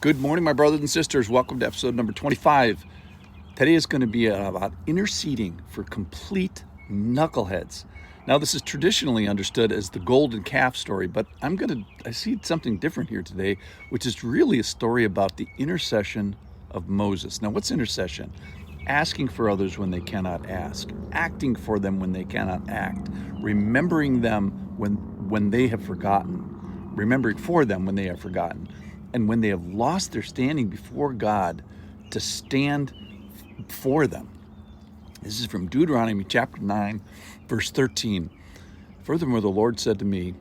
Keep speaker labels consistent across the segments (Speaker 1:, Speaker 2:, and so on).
Speaker 1: Good morning, my brothers and sisters. Welcome to episode number 25. Today is going to be about interceding for complete knuckleheads. Now, this is traditionally understood as the golden calf story, but I see something different here today, which is really a story about the intercession of Moses. Now, what's intercession? Asking for others when they cannot ask, acting for them when they cannot act, remembering them when they have forgotten, remembering for them when they have forgotten, and when they have lost their standing before God, to stand for them. This is from Deuteronomy chapter 9, verse 13. Furthermore, the Lord said to me,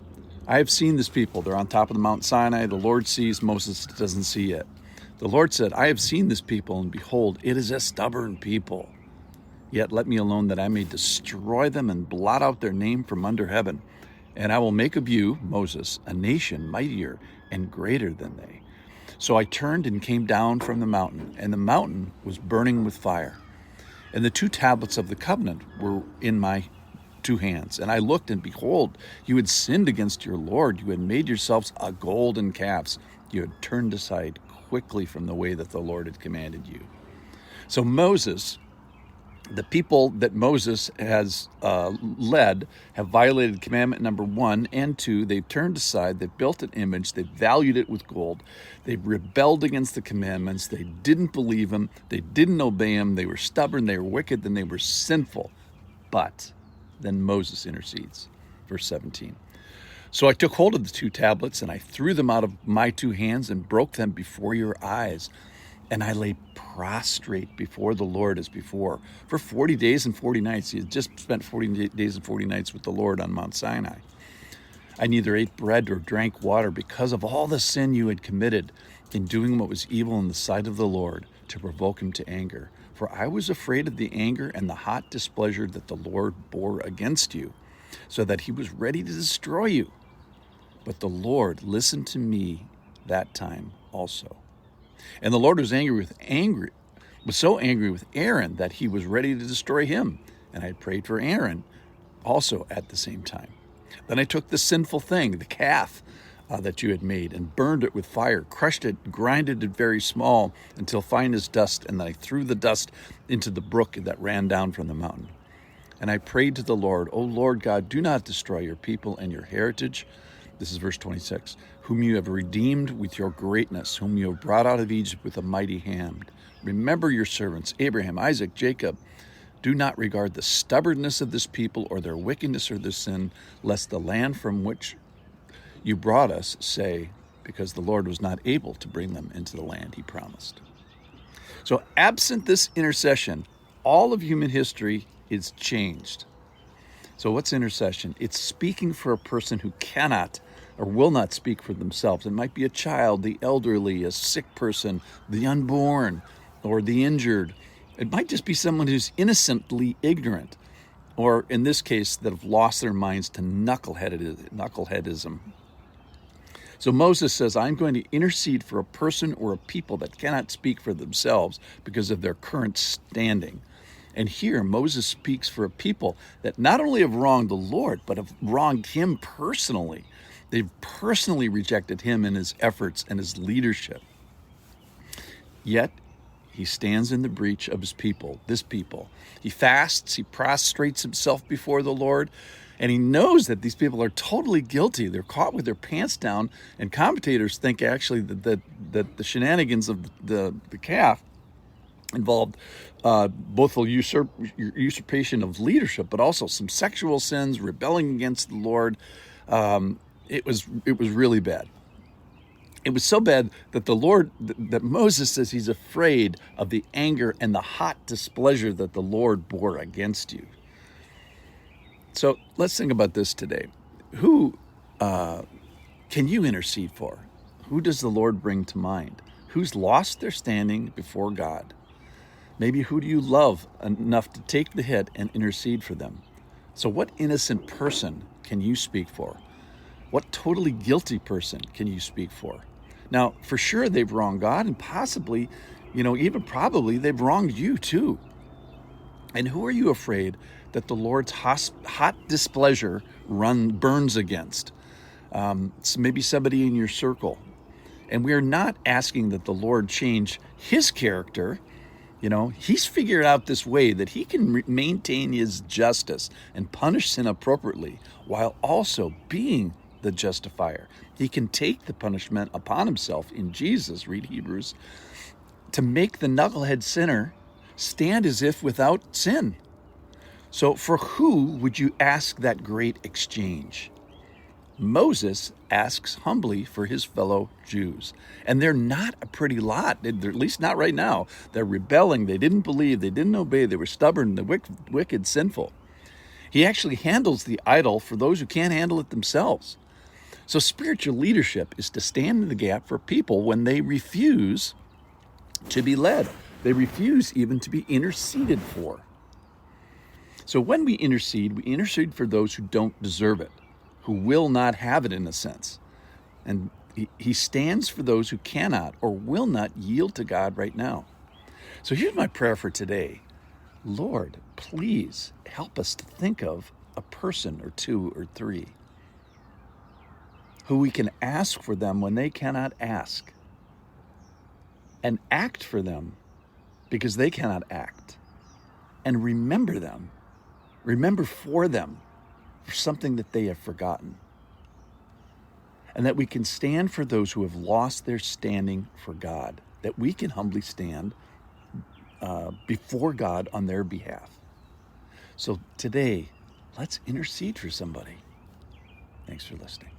Speaker 1: I have seen this people. They're on top of the Mount Sinai. The Lord sees, Moses doesn't see it. The Lord said, I have seen this people, and behold, it is a stubborn people. Yet let me alone that I may destroy them and blot out their name from under heaven. And I will make of you, Moses, a nation mightier and greater than they. So I turned and came down from the mountain, and the mountain was burning with fire. And the 2 tablets of the covenant were in my 2 hands. And I looked, and behold, you had sinned against your Lord. You had made yourselves a golden calves. You had turned aside quickly from the way that the Lord had commanded you. So Moses, the people that Moses has led, have violated commandment number 1 and 2. They've turned aside. They've built an image. They've valued it with gold. They've rebelled against the commandments. They didn't believe him. They didn't obey him. They were stubborn. They were wicked. And they were sinful. But then Moses intercedes. Verse 17. So I took hold of the 2 tablets, and I threw them out of my 2 hands and broke them before your eyes. And I lay prostrate before the Lord as before. For 40 days and 40 nights, he had just spent 40 days and 40 nights with the Lord on Mount Sinai. I neither ate bread or drank water because of all the sin you had committed in doing what was evil in the sight of the Lord, to provoke him to anger. For I was afraid of the anger and the hot displeasure that the Lord bore against you, so that he was ready to destroy you. But the Lord listened to me that time also. And the Lord was so angry with Aaron that he was ready to destroy him. And I prayed for Aaron also at the same time. Then I took the sinful thing, the calf that you had made, and burned it with fire, crushed it, grinded it very small until fine as dust. And then I threw the dust into the brook that ran down from the mountain. And I prayed to the Lord, O Lord God, do not destroy your people and your heritage. This is verse 26, whom you have redeemed with your greatness, whom you have brought out of Egypt with a mighty hand. Remember your servants, Abraham, Isaac, Jacob. Do not regard the stubbornness of this people or their wickedness or their sin, lest the land from which you brought us say, because the Lord was not able to bring them into the land he promised. So absent this intercession, all of human history is changed. So what's intercession? It's speaking for a person who cannot or will not speak for themselves. It might be a child, the elderly, a sick person, the unborn, or the injured. It might just be someone who's innocently ignorant, or in this case, that have lost their minds to knuckleheadism. So Moses says, I'm going to intercede for a person or a people that cannot speak for themselves because of their current standing. And here Moses speaks for a people that not only have wronged the Lord, but have wronged him personally. They've personally rejected him and his efforts and his leadership. Yet he stands in the breach of his people, this people. He fasts, he prostrates himself before the Lord, and he knows that these people are totally guilty. They're caught with their pants down, and commentators think actually that the shenanigans of the calf involved both the usurpation of leadership, but also some sexual sins, rebelling against the Lord. It was really bad. It was so bad that that Moses says he's afraid of the anger and the hot displeasure that the Lord bore against you. So let's think about this today. Who can you intercede for? Who does the Lord bring to mind? Who's lost their standing before God? Maybe who do you love enough to take the hit and intercede for them? So what innocent person can you speak for? What totally guilty person can you speak for? Now, for sure, they've wronged God, and possibly, even probably they've wronged you too. And who are you afraid that the Lord's hot displeasure burns against? Maybe somebody in your circle. And we're not asking that the Lord change his character. You know, he's figured out this way that he can maintain his justice and punish sin appropriately while also being the justifier. He can take the punishment upon himself in Jesus, read Hebrews, to make the knucklehead sinner stand as if without sin. So for who would you ask that great exchange? Moses asks humbly for his fellow Jews. And they're not a pretty lot, they're, at least not right now. They're rebelling, they didn't believe, they didn't obey, they were stubborn, the wicked, sinful. He actually handles the idol for those who can't handle it themselves. So spiritual leadership is to stand in the gap for people when they refuse to be led. They refuse even to be interceded for. So when we intercede for those who don't deserve it, who will not have it in a sense. And he stands for those who cannot or will not yield to God right now. So here's my prayer for today. Lord, please help us to think of a person or two or three who we can ask for them when they cannot ask, and act for them because they cannot act, and remember for them for something that they have forgotten. And that we can stand for those who have lost their standing for God, that we can humbly stand before God on their behalf. So today, let's intercede for somebody. Thanks for listening.